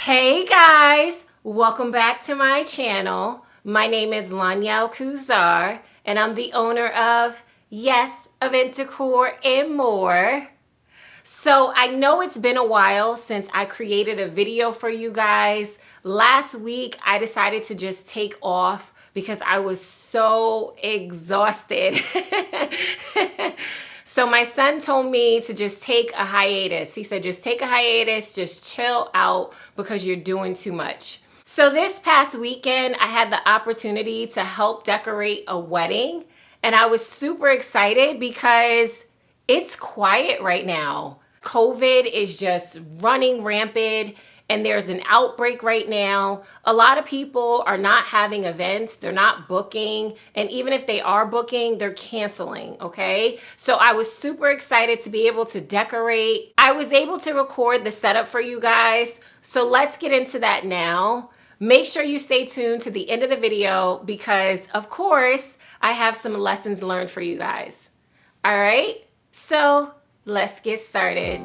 Hey guys, welcome back to my channel. My name is Lanyel Kuzar and I'm the owner of Yes Event Decor and More. So I know it's been a while since I created a video for you guys. Last week I decided to just take off because I was so exhausted. So my son told me to just take a hiatus. He said, just take a hiatus, just chill out because you're doing too much. So this past weekend, I had the opportunity to help decorate a wedding, and I was super excited because it's quiet right now. COVID is just running rampant and there's an outbreak right now. A lot of people are not having events, they're not booking, and even if they are booking, they're canceling, okay? So I was super excited to be able to decorate. I was able to record the setup for you guys, so let's get into that now. Make sure you stay tuned to the end of the video because, of course, I have some lessons learned for you guys. All right, so let's get started.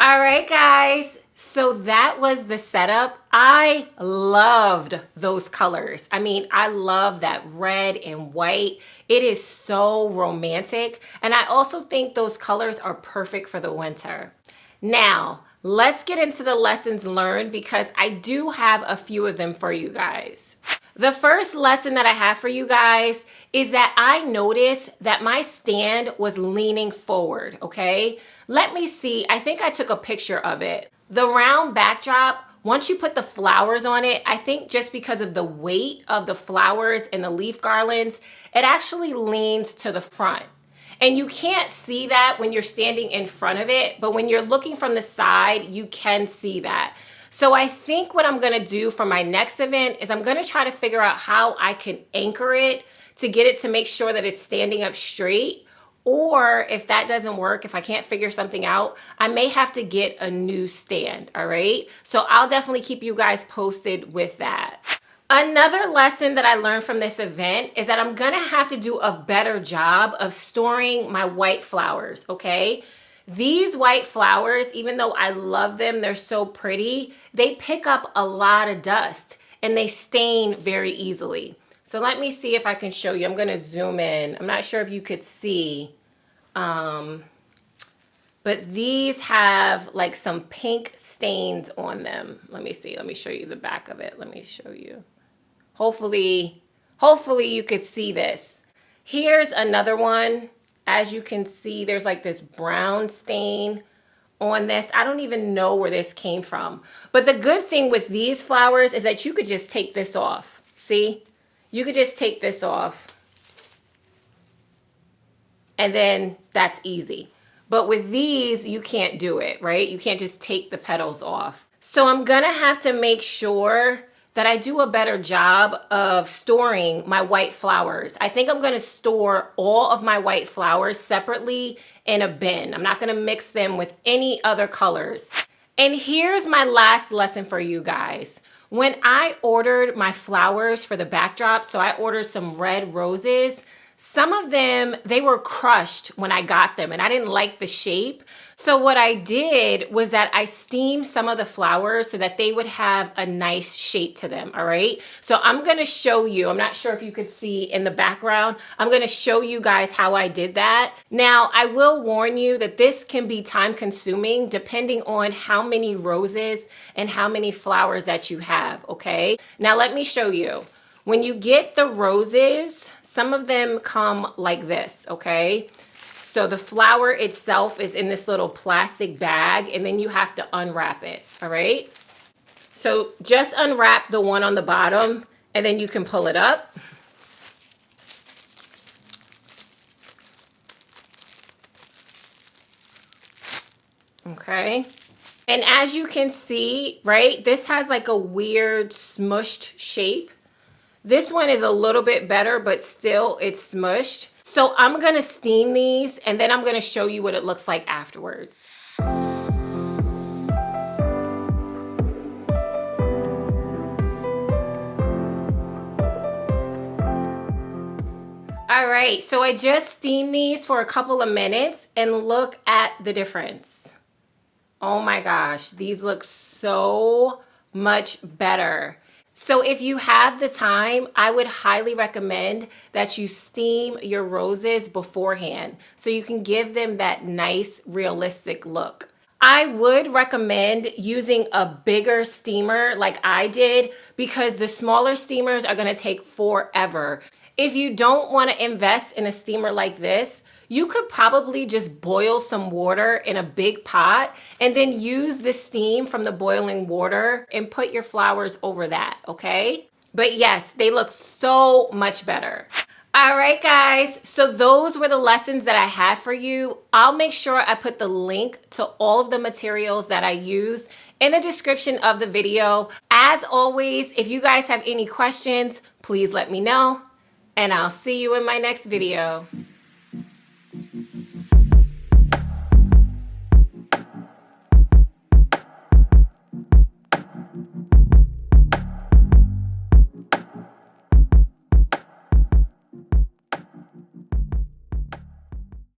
All right, guys. So that was the setup. I loved those colors. I mean, I love that red and white. It is so romantic. And I also think those colors are perfect for the winter. Now, let's get into the lessons learned because I do have a few of them for you guys. The first lesson that I have for you guys is that I noticed that my stand was leaning forward, okay? Let me see, I think I took a picture of it. The round backdrop, once you put the flowers on it, I think just because of the weight of the flowers and the leaf garlands, it actually leans to the front. And you can't see that when you're standing in front of it, but when you're looking from the side, you can see that. So I think what I'm gonna do for my next event is I'm gonna try to figure out how I can anchor it to get it to make sure that it's standing up straight. Or if that doesn't work, if I can't figure something out, I may have to get a new stand, all right? So I'll definitely keep you guys posted with that. Another lesson that I learned from this event is that I'm gonna have to do a better job of storing my white flowers, okay? These white flowers, even though I love them, they're so pretty, they pick up a lot of dust and they stain very easily. So let me see if I can show you. I'm gonna zoom in. I'm not sure if you could see, but these have like some pink stains on them. Let me see, let me show you the back of it. Let me show you. Hopefully you could see this. Here's another one. As you can see, there's like this brown stain on this. I don't even know where this came from. But the good thing with these flowers is that you could just take this off. See? You could just take this off. And then that's easy. But with these, you can't do it, right? You can't just take the petals off. So I'm gonna have to make sure that I do a better job of storing my white flowers. I think I'm gonna store all of my white flowers separately in a bin. I'm not gonna mix them with any other colors. And here's my last lesson for you guys. When I ordered my flowers for the backdrop, so I ordered some red roses, some of them, they were crushed when I got them and I didn't like the shape. So what I did was that I steamed some of the flowers so that they would have a nice shape to them, all right? So I'm gonna show you, I'm not sure if you could see in the background, I'm gonna show you guys how I did that. Now, I will warn you that this can be time consuming depending on how many roses and how many flowers that you have, okay? Now let me show you. When you get the roses, some of them come like this, okay? So the flower itself is in this little plastic bag and then you have to unwrap it, all right? So just unwrap the one on the bottom and then you can pull it up. Okay. And as you can see, right, this has like a weird smushed shape. This one is a little bit better, but still it's smushed. So I'm gonna steam these and then I'm gonna show you what it looks like afterwards. All right, so I just steamed these for a couple of minutes and look at the difference. Oh my gosh, these look so much better. So if you have the time, I would highly recommend that you steam your roses beforehand so you can give them that nice, realistic look. I would recommend using a bigger steamer like I did because the smaller steamers are gonna take forever. If you don't wanna invest in a steamer like this, you could probably just boil some water in a big pot and then use the steam from the boiling water and put your flowers over that, okay? But yes, they look so much better. All right, guys, so those were the lessons that I had for you. I'll make sure I put the link to all of the materials that I use in the description of the video. As always, if you guys have any questions, please let me know, and I'll see you in my next video.